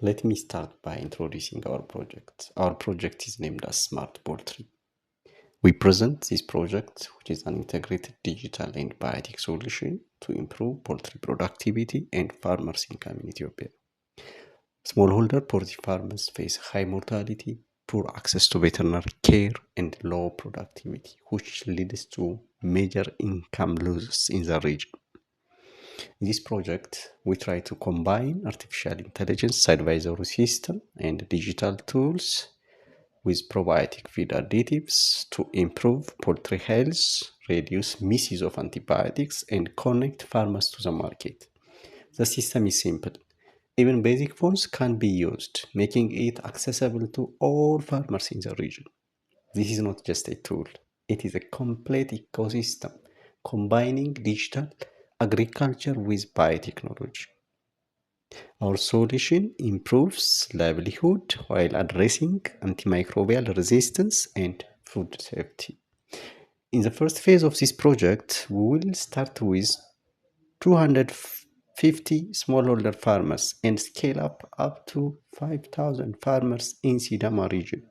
Let me start by introducing our project. Our project is named as Smart Poultry. We present this project, which is an integrated digital and biotic solution to improve poultry productivity and farmers' income in Ethiopia. Smallholder poultry farmers face high mortality, poor access to veterinary care, and low productivity, which leads to major income losses in the region. In this project, we try to combine artificial intelligence advisory system and digital tools with probiotic feed additives to improve poultry health, reduce misuse of antibiotics, and connect farmers to the market. The system is simple. Even basic phones can be used, making it accessible to all farmers in the region. This is not just a tool, it is a complete ecosystem combining digital agriculture with biotechnology. Our solution improves livelihood while addressing antimicrobial resistance and food safety. In the first phase of this project, we will start with 250 smallholder farmers and scale up to 5,000 farmers in Sidama region.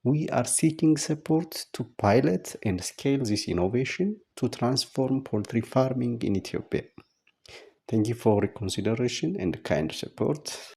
We are seeking support to pilot and scale this innovation to transform poultry farming in Ethiopia. Thank you for your consideration and kind support.